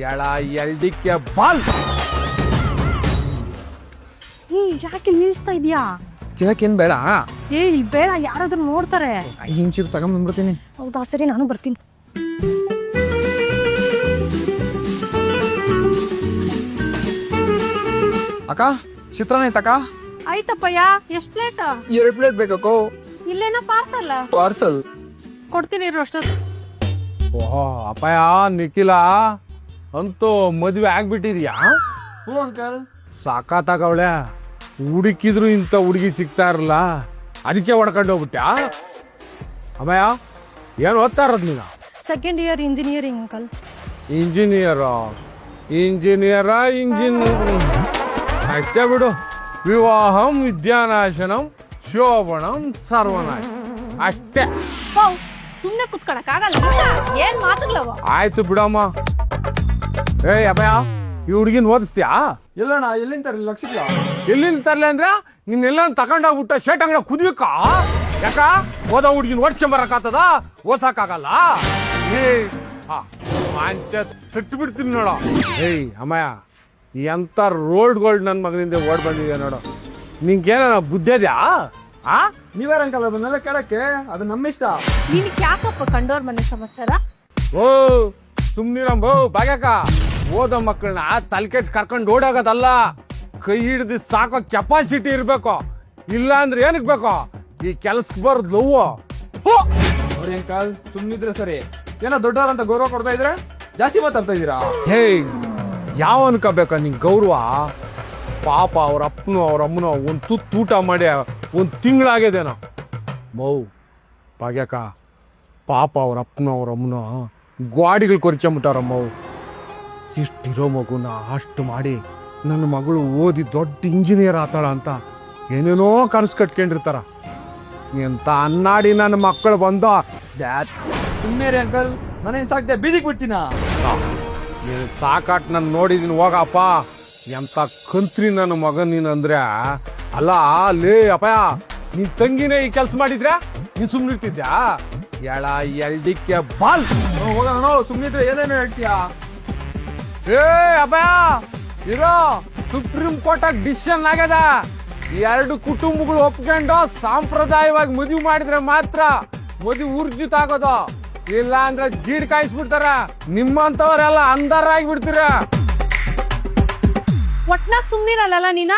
ಎಳ ಎಲ್ಡಿಕ್ಕೆ ball. ಯಾಕೆ ನಿಲ್ಸ್ತಾ ಇದೀಯಾ? ತಿನ್ನಕ್ಕೇನು ಬೇಡ. ಇಲ್ಲಿ ಬೇಡ, ಯಾರಾದ್ರೂ ನೋಡ್ತಾರೆ. ಹಿಂಚೂರು ತಗೊಂಡ್ಬಂದ್ಬಿಡ್ತೀನಿ. ಹೌದಾ, ಸರಿ, ನಾನು ಬರ್ತೀನಿ. ಅಕ್ಕ ಚಿತ್ರಾನ್ನ ಐತಕ್ಕ? ಆಯ್ತಪ್ಪಯ್ಯ, ಎಷ್ಟು ಪ್ಲೇಟ್? 2 ಪ್ಲೇಟ್ ಬೇಕಕ್ಕೋ. ಇಲ್ಲೇನೋ ಪಾರ್ಸಲ್. ಪಾರ್ಸಲ್ ಕೊಡ್ತೀನಿ ಇರು ಅಷ್ಟೊತ್ತು. ಓಹೋ ಅಪ್ಪಯ್ಯ, ನಿಖಿಲ ಅಂತೂ ಮದುವೆ ಆಗ್ಬಿಟ್ಟಿದ್ಯಾ? ಹ್ಞೂ ಅಂಕಲ್. ಸಾಕಾತಾಗವಳೆ. ಹುಡುಕಿದ್ರು ಇಂಥ ಹುಡುಗಿ ಸಿಗ್ತಾ ಇರಲ್ಲ, ಅದಕ್ಕೆ ಹೊಡ್ಕೊಂಡು ಹೋಗ್ಬಿಟ್ಟ್ಯಾ? ಅಮ್ಮಯ್ಯ, ಏನು ಓದ್ತಾ ಇರೋದು ನೀನು? Second year engineering uncle. Engineer ಅಷ್ಟೇ ಬಿಡು. ವಿವಾಹಂ ವಿದ್ಯಾನಾಶನಂ ಶೋಭಣಂ ಸರ್ವನಾಶ ಅಷ್ಟೇ. ಸುಮ್ನೆ ಕುತ್ಕೊಳಕ್ ಆಗಲ್ಲ, ಏನ್ ಮಾತುಗಳವ? ಆಯ್ತು ಬಿಡಮ್ಮ. ಅಪ್ಪಯ್ಯ, ಈ ಹುಡುಗಿನ ಓದಿಸ್ತೀಯಾ? ಎಲ್ಲಣ್ಣ, ಎಲ್ಲಿಂದ ತರಲಿ? ಲಕ್ಷಿಲ್ಲ. ಎಲ್ಲಿಂದ ತರ್ಲಿ ಅಂದ್ರೆ ನಿನ್ನೆಲ್ಲ ತಗೊಂಡೋಗ್ಬಿಟ್ಟ ಶರ್ಟ್ ಅಂಗಡಿ ಕುದ್ವಿಕ. ಯಾಕ ಓದೋ ಹುಡುಗಿನ ಓಡಿಸ್ಕೊಂಬರಕ್ಕಾಗ್ತದ? ಓದ್ಸಕ್ಕಾಗಲ್ಲ. ಮಾಂಚ ತಟ್ಟು ಬಿಡ್ತೀನಿ ನೋಡು. ಅಮ್ಮಯ್ಯ, ಎಂತ ರೋಡ್ಗಳು ನನ್ನ ಮಗನಿಂದ ಓಡ್ ಬಂದಿದೆ ನೋಡು. ನಿಂಗೇನ ಬುದ್ಧಿ ಅದ್ಯಾ? ನೀವ್ಯಾರ ಅಂಕಲ್ ಅದನ್ನೆಲ್ಲ ಕೇಳಕ್ಕೆ? ಅದು ನಮ್ಮ ಇಷ್ಟ. ನಿನಗೆ ಯಾಕಪ್ಪ ಕಂಡೋರ್ ಮನೆ ಸಮಾಚಾರ? ಓ ಸುಮ್ನಿರಂಬೋ ಬಾಗ್ಯಾಕ. ಓದೋ ಮಕ್ಕಳನ್ನ ತಲೆಕೆಟ್ ಕರ್ಕೊಂಡು ಓಡಾಗೋದಲ್ಲ, ಕೈ ಹಿಡ್ದು ಸಾಕೋ ಕೆಪಾಸಿಟಿ ಇರ್ಬೇಕು. ಇಲ್ಲ ಅಂದ್ರೆ ಏನಕ್ಕೆ ಬೇಕು? ಈ ಕೆಲ್ಸಕ್ಕೆ ಬರೋದು ಲವ್ವು. ಅವ್ರಿ ಅಂಕಲ್ ಸುಮ್ನಿದ್ರೆ ಸರಿ. ಏನೋ ದೊಡ್ಡವರಂತ ಗೌರವ ಕೊಡ್ತಾ ಇದ್ರೆ ಜಾಸ್ತಿ ಮಾತಾಡ್ತಾ ಇದ್ದೀರಾ. ಯಾವ ಅನ್ಕೋಬೇಕ ನಿಂಗೆ ಗೌರವ? ಪಾಪ ಅವ್ರ ಅಪ್ಪನು ಅವ್ರ ಅಮ್ಮನೋ ಒಂದು ತುತ್ತು ಊಟ ಮಾಡಿ 1 ತಿಂಗಳಾಗ್ಯದೇನೋ. ಮೌ ಭಾಗ್ಯಕ್ಕ, ಪಾಪ ಅವ್ರ ಅಪ್ಪನೋ ಅವ್ರ ಅಮ್ಮನೋ ಗಾಡಿಗಳು ಕೊರ್ಕೊಂಬಿಟ್ಟಾರಮ್ಮವು. ಇಷ್ಟಿರೋ ಮಗುನ ಅಷ್ಟು ಮಾಡಿ ನನ್ನ ಮಗಳು ಓದಿ ದೊಡ್ಡ ಇಂಜಿನಿಯರ್ ಆತಾಳ ಅಂತ ಏನೇನೋ ಕನಸು ಕಟ್ಕೊಂಡಿರ್ತಾರ. ಎಂತ ಅನ್ನಾಡಿ ನನ್ನ ಮಕ್ಕಳು ಬಂದ. ಸುಮ್ಮನೆ ರೀ ಅಂಕಲ್, ನಾನೇನು ಸಾಕ್ದೆ ಬೀದಿಗೆ ಬಿಡ್ತೀನ? ನೀನು ಸಾಕಾಟ್ ನಾನು ನೋಡಿದೀನಿ ಹೋಗಪ್ಪ. ಎಂತ ಕಂತ್ರಿ ನನ್ನ ಮಗ ನೀನಂದ್ರೆ. ಅಲ್ಲ ಲೇ ಅಪ್ಪಯ್ಯ, ನೀನ್ ತಂಗಿನೇ ಈ ಕೆಲಸ ಮಾಡಿದ್ರೆ ನೀನ್ ಸುಮ್ಮನಿರ್ತಿದ್ಯಾ? ಎಳ ಎಲ್ಡಿಕ್ಕೆ ಬಾಲ್. ಹೋಗೋಣ, ಸುಮ್ಮನಿದ್ರೆ ಏನೇನು ಹೇಳ್ತೀಯಾ? ಅಪ್ಪಯ್ಯ ಇರೋ, ಸುಪ್ರೀಂ ಕೋರ್ಟಾಗ ಡಿಸಿಷನ್ ಆಗ್ಯದ. 2 ಕುಟುಂಬಗಳು ಒಪ್ಕೊಂಡು ಸಾಂಪ್ರದಾಯವಾಗಿ ಮದುವೆ ಮಾಡಿದ್ರೆ ಮಾತ್ರ ಮದುವೆ ಊರ್ಜಿತ ಆಗೋದು. ಇಲ್ಲ ಅಂದ್ರೆ ಜೀಡ್ ಕಾಯಿಸ್ಬಿಡ್ತಾರ. ನಿಮ್ಮಂತವರೆಲ್ಲ ಅಂಧಾರಾಗಿ ಬಿಡ್ತೀರ. ಒಟ್ನಾಗ ಸುಮ್ನಿರಲ್ಲ ನೀನ.